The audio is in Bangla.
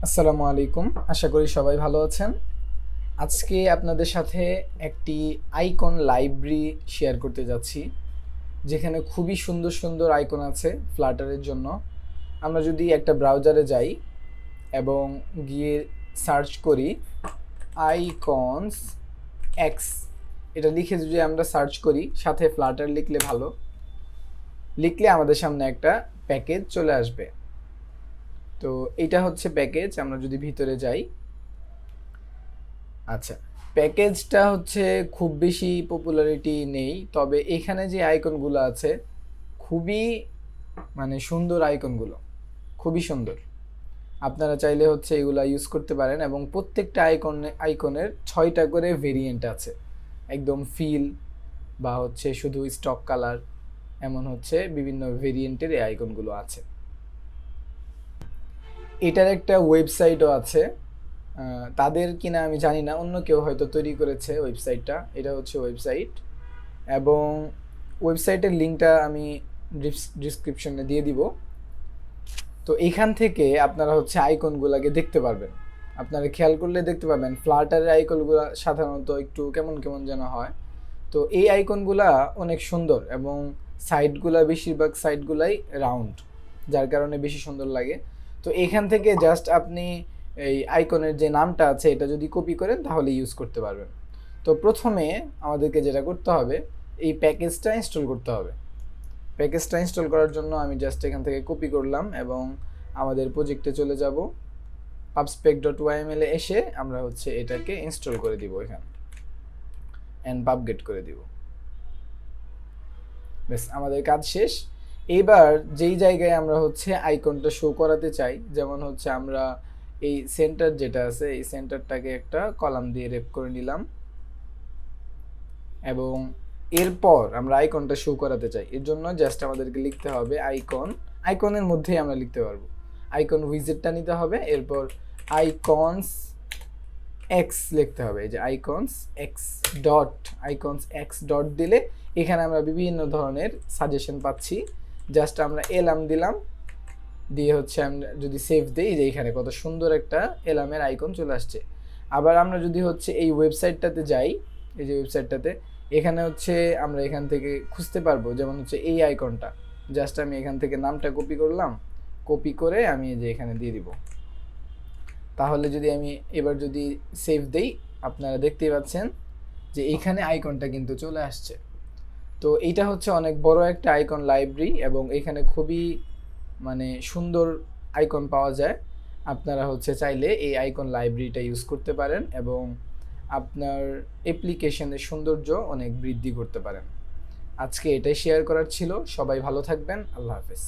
আসসালামু আলাইকুম। আশা করি সবাই ভালো আছেন। আজকে আপনাদের সাথে একটি আইকন লাইব্রেরি শেয়ার করতে যাচ্ছি, যেখানে খুবই সুন্দর সুন্দর আইকন আছে ফ্লাটারের জন্য। আমরা যদি একটা ব্রাউজারে যাই এবং গিয়ে সার্চ করি আইকনস এক্স, এটা লিখে যদি আমরা সার্চ করি, সাথে ফ্লাটার লিখলে ভালো, লিখলে আমাদের সামনে একটা প্যাকেজ চলে আসবে। তো এটা হচ্ছে প্যাকেজ। আমরা যদি ভিতরে যাই, আচ্ছা, প্যাকেজটা হচ্ছে খুব বেশি পপুলারিটি নেই, তবে এখানে যে আইকনগুলো আছে খুবই সুন্দর আইকনগুলো, খুবই সুন্দর। আপনারা চাইলে হচ্ছে এগুলা ইউজ করতে পারেন এবং প্রত্যেকটা আইকনের 6টা করে ভেরিয়েন্ট আছে, একদম ফিল বা হচ্ছে শুধু স্টক কালার, এমন হচ্ছে বিভিন্ন ভেরিয়েন্টের এই আইকনগুলো আছে। এটার একটা ওয়েবসাইটও আছে, তাদের কিনা আমি জানি না, অন্য কেউ হয়তো তৈরি করেছে ওয়েবসাইটটা। এটা হচ্ছে ওয়েবসাইট, এবং ওয়েবসাইটের লিঙ্কটা আমি ডিসক্রিপশনে দিয়ে দিব। তো এইখান থেকে আপনারা হচ্ছে আইকনগুলোকে দেখতে পারবেন। আপনারা খেয়াল করলে দেখতে পাবেন ফ্লাটারের আইকনগুলো সাধারণত একটু কেমন কেমন যেন হয়। তো এই আইকনগুলা অনেক সুন্দর, এবং সাইডগুলা বেশিরভাগ সাইডগুলাই রাউন্ড, যার কারণে বেশি সুন্দর লাগে। তো এখান থেকে জাস্ট আপনি এই আইকনের যে নামটা আছে এটা যদি কপি করেন তাহলে ইউজ করতে পারবেন। তো প্রথমে আমাদেরকে যেটা করতে হবে, এই প্যাকেজটা ইনস্টল করতে হবে। প্যাকেজটা ইনস্টল করার জন্য আমি জাস্ট এখান থেকে কপি করলাম এবং আমাদের প্রজেক্টে চলে যাব। pubspec.yml এ এসে আমরা হচ্ছে এটাকে ইনস্টল করে দিব এখানে, অ্যান্ড পাবগেট করে দিব। বেশ, আমাদের কাজ শেষ। এইবার যেই জায়গায় আমরা হচ্ছে আইকনটা শো করাতে চাই, যেমন হচ্ছে আমরা এই সেন্টার যেটা আছে এই সেন্টারটাকে একটা কলাম দিয়ে রেপ করে নিলাম, এবং এরপর আমরা আইকনটা শো করাতে চাই। এর জন্য জাস্ট আমাদেরকে লিখতে হবে আইকন, আইকনের মধ্যেই আমরা লিখতে পারবো। আইকন উইজেটটা নিতে হবে, এরপর আইকনস এক্স লিখতে হবে। এই যে আইকনস এক্স ডট দিলে এখানে আমরা বিভিন্ন ধরনের সাজেশন পাচ্ছি। জাস্ট আমরা এলাম দিলাম, দিয়ে হচ্ছে আমরা যদি সেভ দিই, যে এখানে কত সুন্দর একটা এলামের আইকন চলে আসছে। আবার আমরা যদি হচ্ছে এই ওয়েবসাইটটাতে যাই, এই যে ওয়েবসাইটটাতে, এখানে হচ্ছে আমরা এখান থেকে খুঁজতে পারবো, যেমন হচ্ছে এই আইকনটা। জাস্ট আমি এখান থেকে নামটা কপি করলাম, কপি করে আমি এই যে এখানে দিয়ে দিব। তাহলে যদি আমি এবার যদি সেভ দেই, আপনারা দেখতেই পাচ্ছেন যে এইখানে আইকনটা কিন্তু চলে আসছে। তো এইটা হচ্ছে অনেক বড় একটা আইকন লাইব্রেরি, এবং এখানে খুবই সুন্দর আইকন পাওয়া যায়। আপনারা হচ্ছে চাইলে এই আইকন লাইব্রেরিটা ইউজ করতে পারেন এবং আপনার অ্যাপ্লিকেশনের সৌন্দর্য অনেক বৃদ্ধি করতে পারেন। আজকে এটাই শেয়ার করার ছিল। সবাই ভালো থাকবেন। আল্লাহ হাফেজ।